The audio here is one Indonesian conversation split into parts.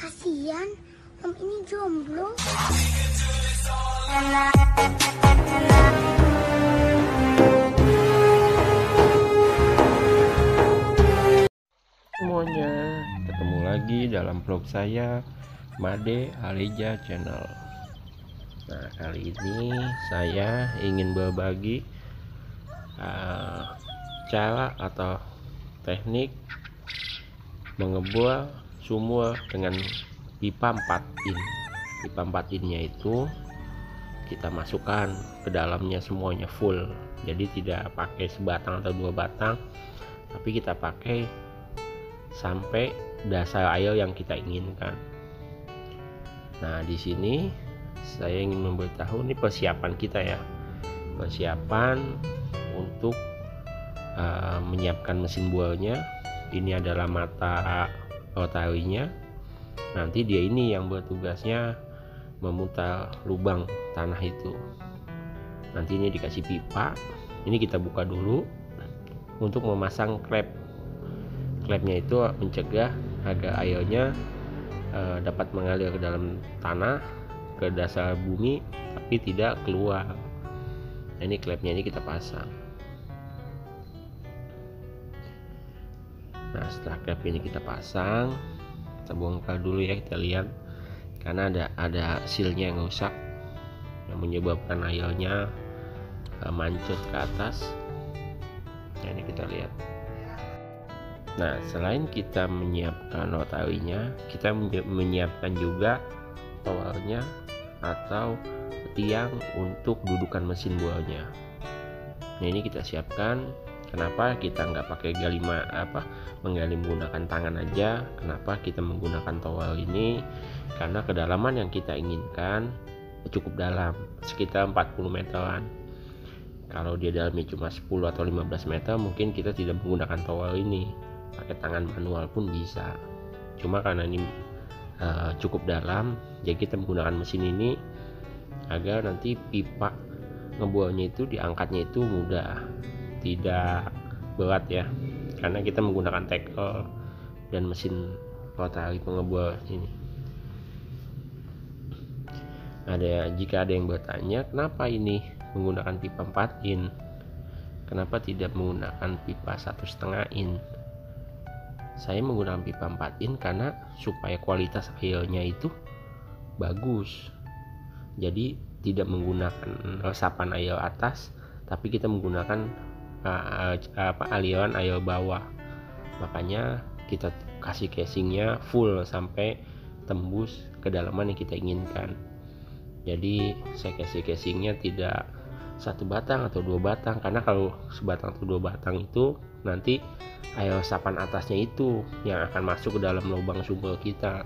Kasian, Om ini jomblo. Semuanya, ketemu lagi dalam vlog saya, Made Aleja Channel. Nah, kali ini saya ingin berbagi cara atau teknik mengebor sumur dengan pipa 4 in. Pipa 4 innya itu kita masukkan ke dalamnya semuanya full, jadi tidak pakai sebatang atau 2 batang, tapi kita pakai sampai dasar air yang kita inginkan. Nah, di sini saya ingin memberitahu ini persiapan kita ya, persiapan untuk menyiapkan mesin bornya. Ini adalah mata rotarinya. Nanti dia ini yang bertugasnya memutar lubang tanah itu. Nanti ini dikasih pipa. Ini kita buka dulu untuk memasang klep. Klepnya itu mencegah agar airnya dapat mengalir ke dalam tanah, ke dasar bumi, tapi tidak keluar. Nah, ini klepnya ini kita pasang. Nah, setelah klep ini kita pasang, kita bongkar dulu ya, kita lihat karena ada sealnya yang rusak yang menyebabkan airnya mancut ke atas. Nah, ini kita lihat. Nah, selain kita menyiapkan rotarinya, kita menyiapkan juga towernya atau tiang untuk dudukan mesin bornya. Nah, ini kita siapkan. Kenapa kita nggak pakai menggali menggunakan tangan aja? Kenapa kita menggunakan tower ini? Karena kedalaman yang kita inginkan cukup dalam, sekitar 40 meteran. Kalau dia dalamnya cuma 10 atau 15 meter, mungkin kita tidak menggunakan tower ini, pakai tangan manual pun bisa. Cuma karena ini cukup dalam, jadi kita menggunakan mesin ini agar nanti pipa ngebornya itu diangkatnya itu mudah, tidak berat ya, karena kita menggunakan tackle dan mesin rotari pengebor ini. Jika ada yang bertanya kenapa ini menggunakan pipa 4 in, kenapa tidak menggunakan pipa 1,5 in? Saya menggunakan pipa 4 in karena supaya kualitas airnya itu bagus. Jadi tidak menggunakan resapan air atas, tapi kita menggunakan aliran air bawah. Makanya kita kasih casingnya full sampai tembus kedalaman yang kita inginkan. Jadi saya kasih casingnya tidak 1 batang atau 2 batang, karena kalau sebatang atau 2 batang itu nanti air resapan atasnya itu yang akan masuk ke dalam lubang sumur kita.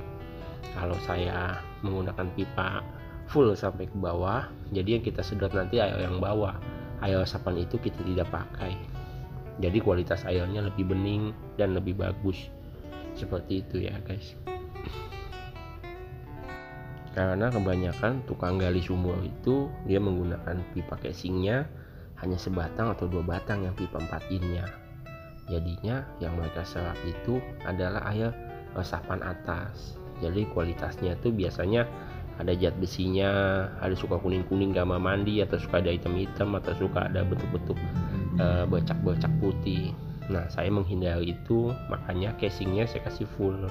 Kalau saya menggunakan pipa full sampai ke bawah, jadi yang kita sedot nanti air yang bawah, air resapan itu kita tidak pakai. Jadi kualitas airnya lebih bening dan lebih bagus. Seperti itu ya guys. Karena kebanyakan tukang gali sumur itu dia menggunakan pipa casingnya hanya sebatang atau 2 batang yang pipa 4 innya. Jadinya yang mereka serap itu adalah air resapan atas. Jadi kualitasnya tuh biasanya ada zat besinya, ada suka kuning-kuning gambar mandi, atau suka ada hitam-hitam, atau suka ada bentuk-bentuk bercak-bercak putih. Nah, saya menghindari itu, makanya casingnya saya kasih full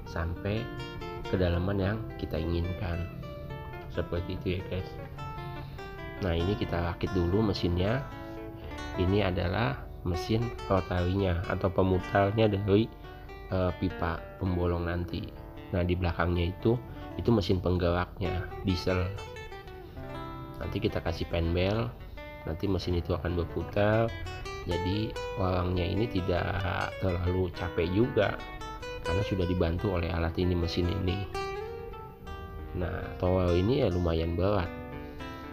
sampai kedalaman yang kita inginkan. Seperti itu ya guys. Nah, ini kita rakit dulu mesinnya. Ini adalah mesin rotarinya atau pemutarnya dari pipa pembolong nanti. Nah, di belakangnya itu mesin penggeraknya diesel. Nanti kita kasih penbel, nanti mesin itu akan berputar. Jadi orangnya ini tidak terlalu capek juga karena sudah dibantu oleh alat ini, mesin ini. Nah, tower ini ya lumayan berat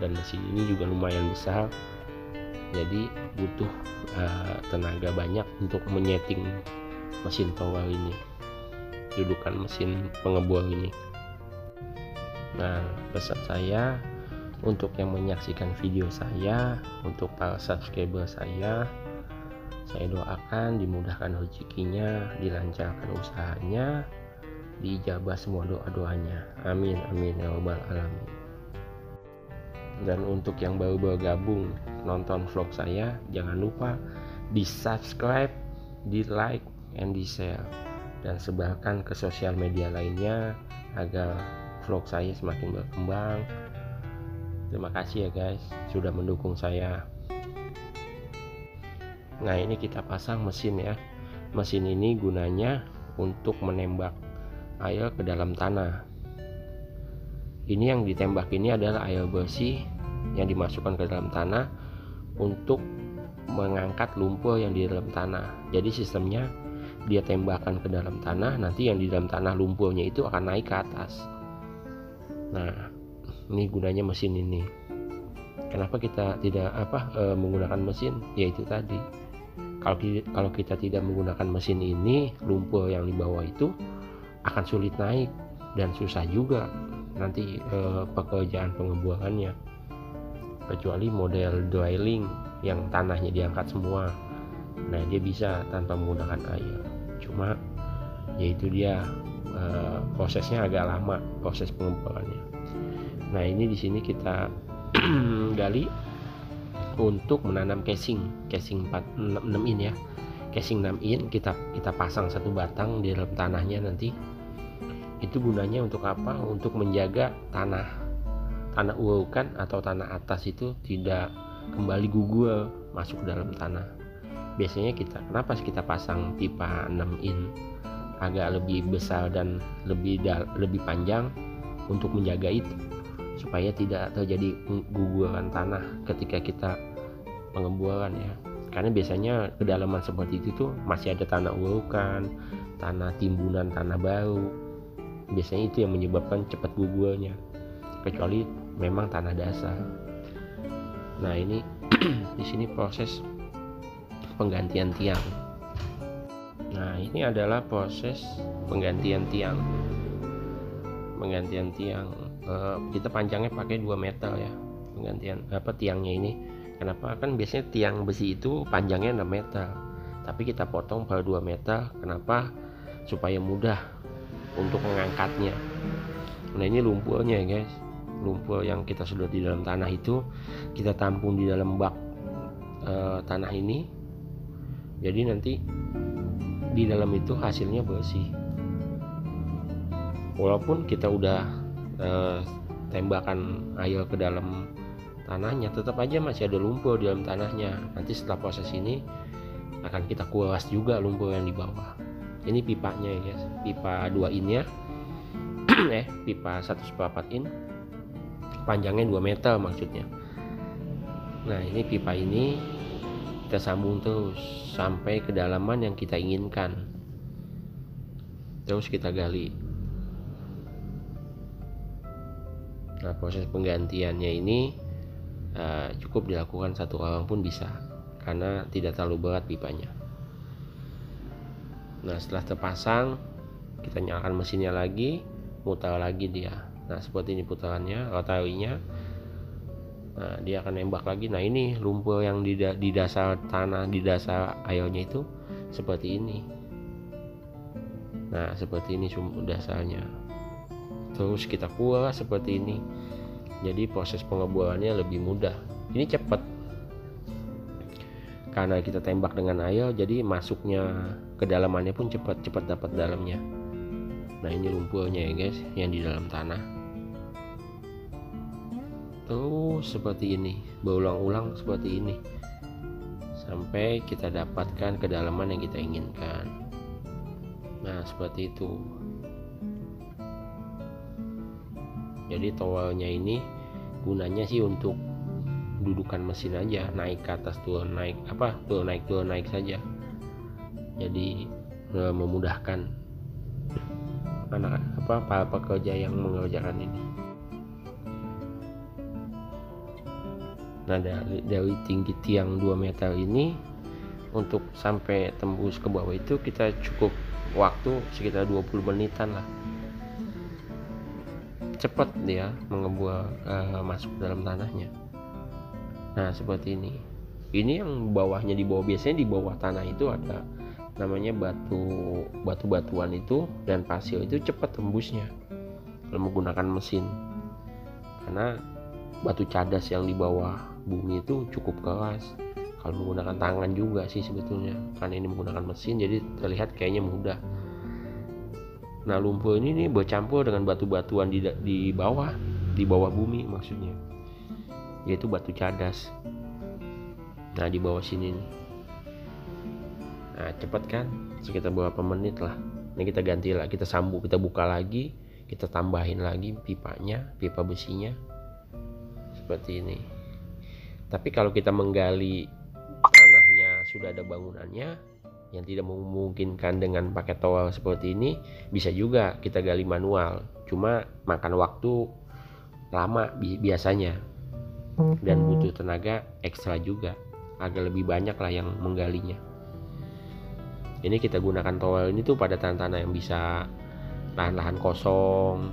dan mesin ini juga lumayan besar, jadi butuh tenaga banyak untuk menyeting mesin tower ini, dudukan mesin pengebor ini. Nah, pesan saya untuk yang menyaksikan video saya, untuk para subscriber saya doakan dimudahkan rezekinya, dilancarkan usahanya, diijabah semua doa-doanya. Amin amin ya rabbal alamin. Dan untuk yang baru bergabung nonton vlog saya, jangan lupa di subscribe, di like, and di share, dan sebarkan ke sosial media lainnya agar vlog saya semakin berkembang. Terima kasih ya guys sudah mendukung saya. Nah, ini kita pasang mesin ya. Mesin ini gunanya untuk menembak air ke dalam tanah. Ini yang ditembak ini adalah air bersih yang dimasukkan ke dalam tanah untuk mengangkat lumpur yang di dalam tanah. Jadi sistemnya dia tembakan ke dalam tanah, nanti yang di dalam tanah lumpurnya itu akan naik ke atas. Nah, ini gunanya mesin ini. Kenapa kita tidak menggunakan mesin? Yaitu tadi, kalau kita tidak menggunakan mesin ini, lumpur yang di bawah itu akan sulit naik dan susah juga nanti pekerjaan pengembuangannya, kecuali model drilling yang tanahnya diangkat semua. Nah, dia bisa tanpa menggunakan air. Cuma yaitu dia prosesnya agak lama, proses pengembuangannya. Nah, ini di sini kita gali untuk menanam casing 6 in ya. Casing 6 in kita pasang satu batang di dalam tanahnya nanti. Itu gunanya untuk apa? Untuk menjaga tanah urukan atau tanah atas itu tidak kembali gugur masuk ke dalam tanah. Biasanya kenapa kita pasang pipa 6 in agak lebih besar dan lebih panjang untuk menjaga itu, supaya tidak terjadi guguran tanah ketika kita pengemburan ya. Karena biasanya kedalaman seperti itu tuh masih ada tanah urukan, tanah timbunan, tanah baru. Biasanya itu yang menyebabkan cepat gugurnya, kecuali memang tanah dasar. Nah, ini di sini proses penggantian tiang. Nah, ini adalah proses penggantian tiang. Kita panjangnya pakai 2 meter ya. Penggantian tiangnya ini. Kenapa? Kan biasanya tiang besi itu panjangnya 6 meter. Tapi kita potong per 2 meter. Kenapa? Supaya mudah untuk mengangkatnya. Nah, ini lumpurnya ya guys. Lumpur yang kita sudah di dalam tanah itu kita tampung di dalam bak tanah ini. Jadi nanti di dalam itu hasilnya bersih. Walaupun kita udah tembakan air ke dalam tanahnya, tetap aja masih ada lumpur di dalam tanahnya. Nanti setelah proses ini akan kita kuras juga lumpur yang di bawah. Ini pipanya ya guys, pipa 2 in ya. Pipa 1/4 in, panjangnya 2 meter maksudnya. Nah, ini pipa ini kita sambung terus sampai kedalaman yang kita inginkan. Terus kita gali. Nah, proses penggantiannya ini cukup dilakukan 1 orang pun bisa, karena tidak terlalu berat pipanya. Nah, setelah terpasang kita nyalakan mesinnya lagi, mutar lagi dia. Nah, seperti ini putarannya, rotarinya. Nah, dia akan nembak lagi. Nah, ini lumpur yang di dasar tanah, di dasar airnya itu seperti ini. Nah, seperti ini sumber dasarnya. Terus kita kuras seperti ini. Jadi proses pengeborannya lebih mudah. Ini cepat. Karena kita tembak dengan air, jadi masuknya kedalamannya pun cepat dapat dalamnya. Nah, ini lumpurnya ya guys, yang di dalam tanah. Terus seperti ini, berulang-ulang seperti ini, sampai kita dapatkan kedalaman yang kita inginkan. Nah, seperti itu. Jadi towernya ini gunanya sih untuk dudukan mesin aja, naik ke atas, turun naik, turun naik saja. Jadi memudahkan para pekerja yang mengerjakan ini. Nah, dari tinggi tiang 2 meter ini untuk sampai tembus ke bawah itu kita cukup waktu sekitar 20 menitan lah. Cepat dia mengebor masuk dalam tanahnya. Nah, seperti ini. Ini yang bawahnya, di bawah, biasanya di bawah tanah itu ada namanya batu-batuan itu dan pasir itu cepat tembusnya kalau menggunakan mesin, karena batu cadas yang di bawah bumi itu cukup keras. Kalau menggunakan tangan juga sih sebetulnya, karena ini menggunakan mesin jadi terlihat kayaknya mudah. Nah, lumpur ini nih bercampur dengan batu-batuan di bawah bumi maksudnya, yaitu batu cadas. Nah, di bawah sini nih. Nah, cepat kan, sekitar beberapa menit lah. Ini kita ganti lah, kita sambung, kita buka lagi, kita tambahin lagi pipa besinya seperti ini. Tapi kalau kita menggali tanahnya sudah ada bangunannya yang tidak memungkinkan dengan pakai towel seperti ini, bisa juga kita gali manual, cuma makan waktu lama biasanya dan butuh tenaga ekstra juga, agak lebih banyak lah yang menggalinya. Ini kita gunakan towel ini tuh pada tanah-tanah yang bisa lahan-lahan kosong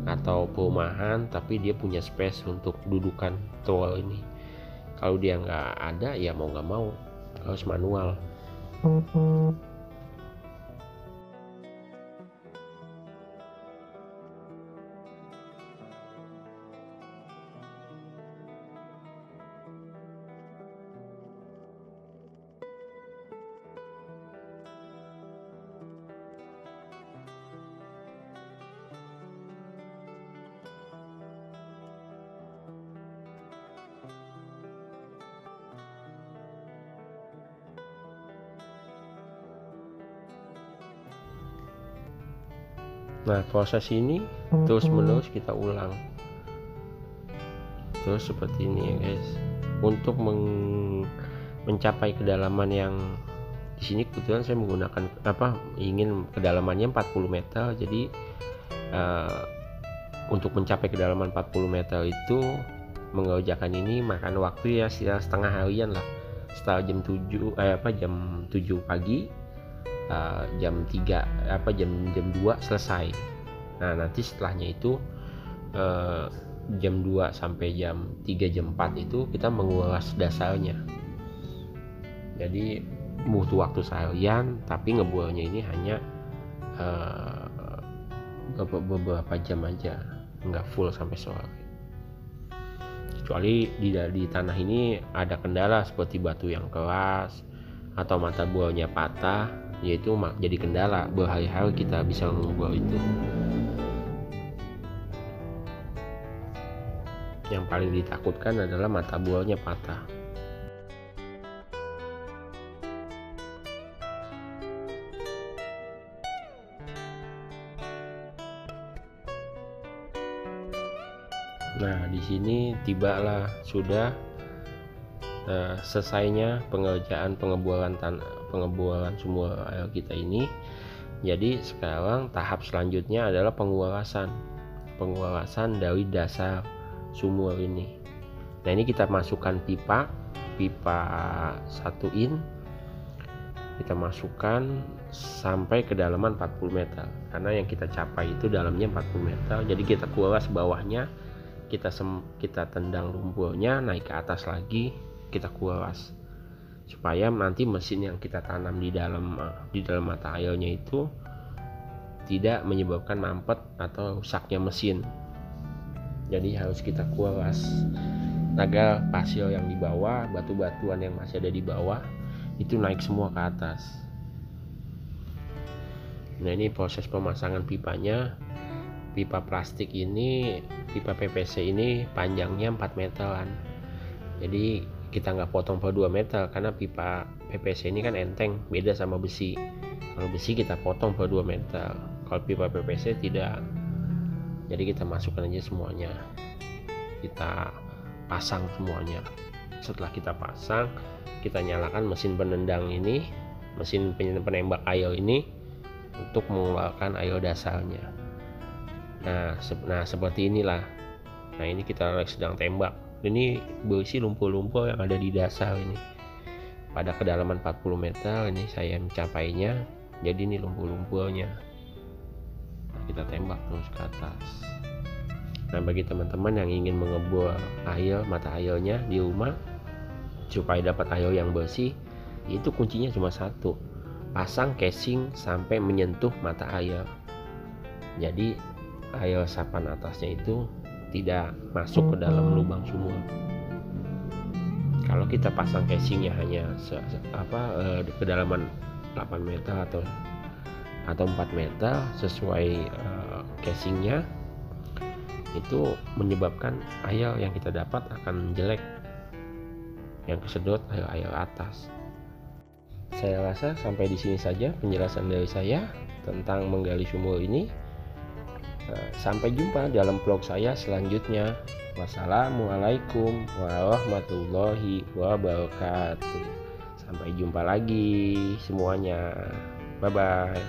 atau perumahan tapi dia punya space untuk dudukan towel ini. Kalau dia nggak ada ya mau nggak mau harus manual. Nah, proses ini terus menerus kita ulang terus seperti ini ya guys, untuk mencapai kedalaman yang di sini kebetulan saya menggunakan ingin kedalamannya 40 meter. Jadi untuk mencapai kedalaman 40 meter itu mengerjakan ini makan waktu ya setengah harian lah. Setelah jam 7 pagi, jam 2 selesai. Nah, nanti setelahnya itu jam 2 sampai jam 3 jam 4 itu kita mengulas dasarnya. Jadi butuh waktu seharian, tapi ngebualnya ini hanya beberapa jam aja, nggak full sampai sore. Kecuali di tanah ini ada kendala seperti batu yang keras atau mata bualnya patah, yaitu jadi kendala berhari-hari kita bisa membual itu. Yang paling ditakutkan adalah mata bualnya patah. Nah, di sini tibalah sudah selesainya pengerjaan pengebualan sumur air kita ini. Jadi sekarang tahap selanjutnya adalah penguarasan dari dasar sumur ini. Nah, ini kita masukkan pipa 1 in, kita masukkan sampai kedalaman 40 meter karena yang kita capai itu dalamnya 40 meter. Jadi kita kuras bawahnya, kita tendang lumpurnya naik ke atas lagi, kita kuras supaya nanti mesin yang kita tanam di dalam mata airnya itu tidak menyebabkan mampet atau rusaknya mesin. Jadi harus kita kuras agar pasir yang di bawah, batu-batuan yang masih ada di bawah itu naik semua ke atas. Nah, ini proses pemasangan pipanya. Pipa plastik ini, pipa PVC ini panjangnya 4 meteran. Jadi kita nggak potong per 2 meter karena pipa PVC ini kan enteng, beda sama besi. Kalau besi kita potong per 2 meter, kalau pipa PVC tidak. Jadi kita masukkan aja semuanya, kita pasang semuanya. Setelah kita pasang, kita nyalakan mesin penendang ini, mesin penembak air ini untuk mengeluarkan air dasarnya. Nah, seperti inilah. Nah, ini kita sedang tembak. Ini berisi lumpur-lumpur yang ada di dasar ini. Pada kedalaman 40 meter ini saya mencapainya. Jadi ini lumpur-lumpurnya. Nah, kita tembak terus ke atas. Nah, bagi teman-teman yang ingin mengebor mata airnya di rumah supaya dapat air yang bersih, itu kuncinya cuma satu. pasang casing sampai menyentuh mata air. Jadi air resapan atasnya itu tidak masuk ke dalam lubang sumur. Kalau kita pasang casingnya hanya kedalaman 8 meter atau 4 meter sesuai casingnya, itu menyebabkan air yang kita dapat akan jelek, yang kesedot air atas. Saya rasa sampai di sini saja penjelasan dari saya tentang menggali sumur ini. Sampai jumpa dalam vlog saya selanjutnya. Wassalamualaikum warahmatullahi wabarakatuh. Sampai jumpa lagi semuanya. Bye bye.